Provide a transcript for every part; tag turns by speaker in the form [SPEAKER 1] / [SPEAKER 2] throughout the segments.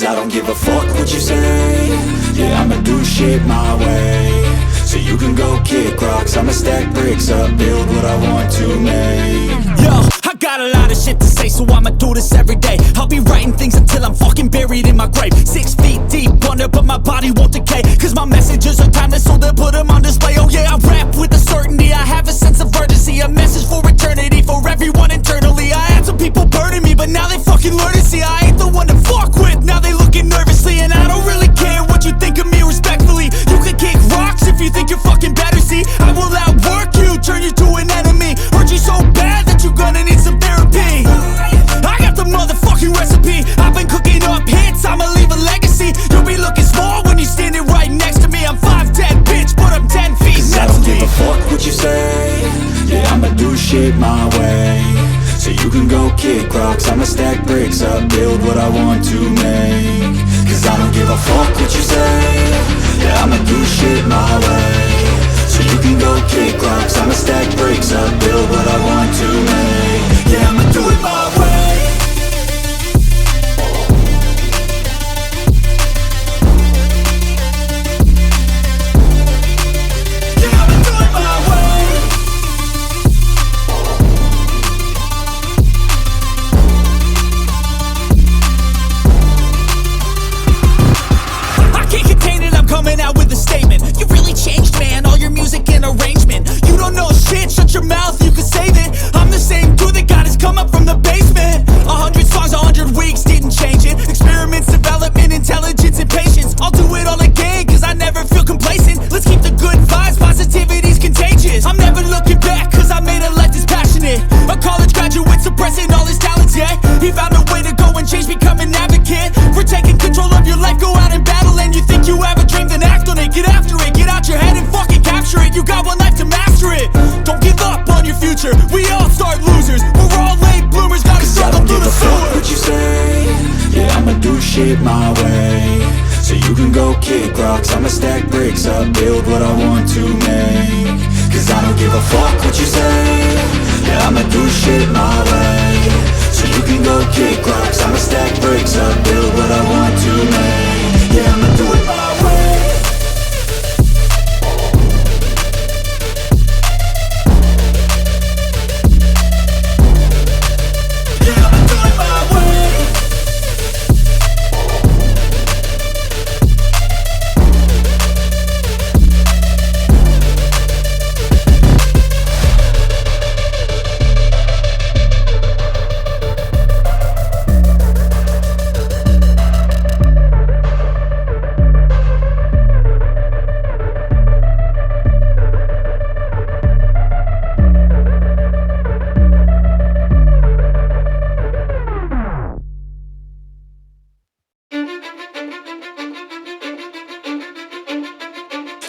[SPEAKER 1] Cause I don't give a fuck what you say. Yeah, I'ma do shit my way. So you can go kick rocks, I'ma stack bricks up, build what I want to make.
[SPEAKER 2] Yo, I got a lot of shit to say, so I'ma do this every day. I'll be writing things until I'm fucking buried in my grave. 6 feet deep under, but my body won't decay. Cause my messages are timeless, so they'll put them on display. Oh yeah, I rap with a certainty, I have a sense of urgency. A message for eternity, for everyone internally. I had some people burning me, but now they fucking learn to see I ain't the one to fuck with, now they looking nervously. And I don't really care what you think of me, respectfully. You can kick rocks if you think you're fucking better, see. I will outwork you, turn you to an enemy. Hurt you so bad that you're gonna need some therapy. I got the motherfucking recipe, I've been cooking up hits, I'ma leave a legacy. You'll be looking small when you're standing right next to me. I'm 5'10", bitch, but I'm 10 feet
[SPEAKER 1] Cause I don't give a fuck what you say. Yeah, I'ma do shit my way. So you can go kick rocks, I'ma stack bricks up, build what I want to make. Cause I don't give a fuck what you say. Yeah, I'ma do shit my way. So you can go kick rocks, I'ma stack bricks up, build what I want to make. Yeah, I'ma do it my way.
[SPEAKER 2] Coming out with a statement. You really changed, man, all your music and arrangement. You don't know shit, shut your mouth, you can save it. I'm the same dude that got his come up from the basement. 100 songs, 100 weeks, didn't change it. Experiments, development, intelligence, and patience. I'll do it all again, cause I never feel complacent. Let's keep the good vibes, positivity's contagious. I'm never looking back, cause I made a life that's passionate. A college graduate suppressing all his talents, yeah. He found a way to go and change, become an advocate. For taking control of your life, go out and battle. And you think you have a dream, then act on it, get after it. Get out your head and fucking capture it. You got one life to master it. Don't give up on your future, we all start losers. We're all late bloomers, gotta struggle through the sewer.
[SPEAKER 1] What you say? Yeah, I'ma do shit my way. So you can go kick rocks, I'ma stack bricks up, build what I want to make. Cause I don't give a fuck what you say. Yeah, I'ma do shit my way. So you can go kick rocks, I'ma stack bricks up, build what I want to make. Yeah, I'ma do it my way. Yeah, I'ma do it my way.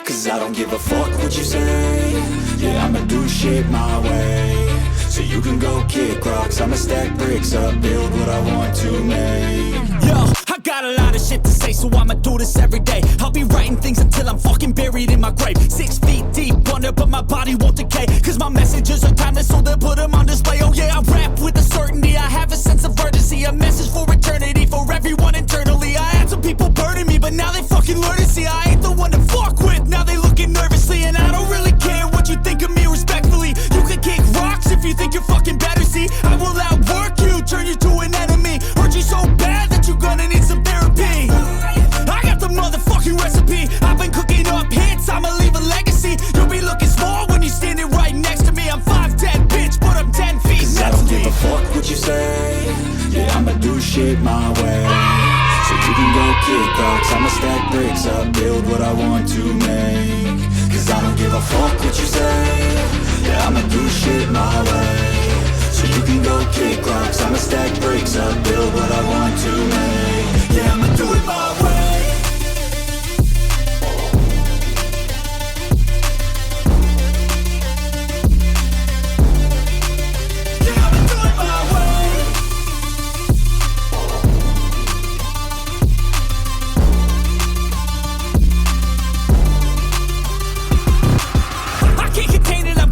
[SPEAKER 1] Cause I don't give a fuck what you say. Yeah, I'ma do shit my way. So you can go kick rocks, I'ma stack bricks up, build what I want to make.
[SPEAKER 2] Yo, I got a lot of shit to say, so I'ma do this every day. I'll be writing things until I'm fucking buried in my grave. 6 feet deep under, but my body won't decay. Cause my messages are timeless, so they'll put them on display. Oh yeah, I rap with a certainty, I have a sense of urgency. A message for eternity, for everyone internally. I had some people burning me, but now they fucking learn to see I ain't the one to fuck with, now they looking nervously. And I don't really care what you think of me, respectfully. You can kick rocks if you think you're fucking better, see. I will outwork you, turn you to an enemy. Hurt you so bad that you're gonna need some therapy. I got the motherfucking recipe, I've been cooking up hits, I'ma leave a legacy. You'll be looking small when you're standing right next to me. I'm 5'10", bitch, but I'm 10 feet
[SPEAKER 1] Cause I don't give a fuck what you say. Yeah, I'ma do shit my way. So you can go kick rocks, I'ma stack bricks up, build what I want to make. Cause I don't give a fuck what you say. Yeah, I'ma do shit my way. So you can go kick rocks, I'ma stack bricks up, build what I want to make. Yeah, I'ma do it my way.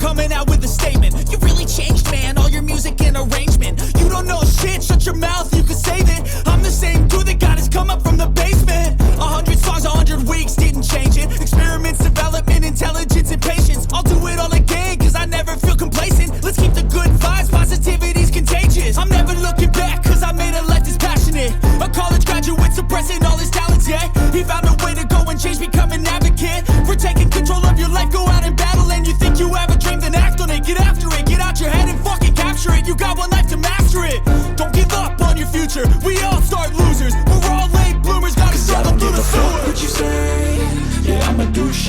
[SPEAKER 2] Coming out with a statement. You really changed, man, all your music and arrangement. You don't know shit, shut your mouth, you can save it. I'm the same dude that got his come up from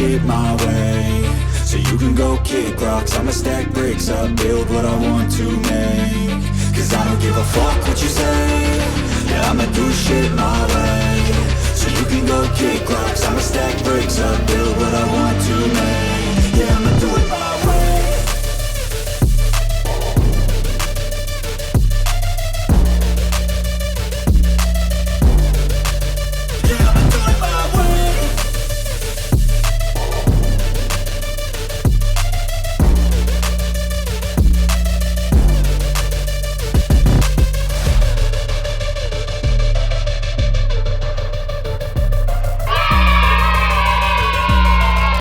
[SPEAKER 1] shit my way. So you can go kick rocks, I'ma stack bricks up, build what I want to make. Cause I don't give a fuck what you say, yeah, I'ma do shit my way. So you can go kick rocks, I'ma stack bricks up, build what I want to make.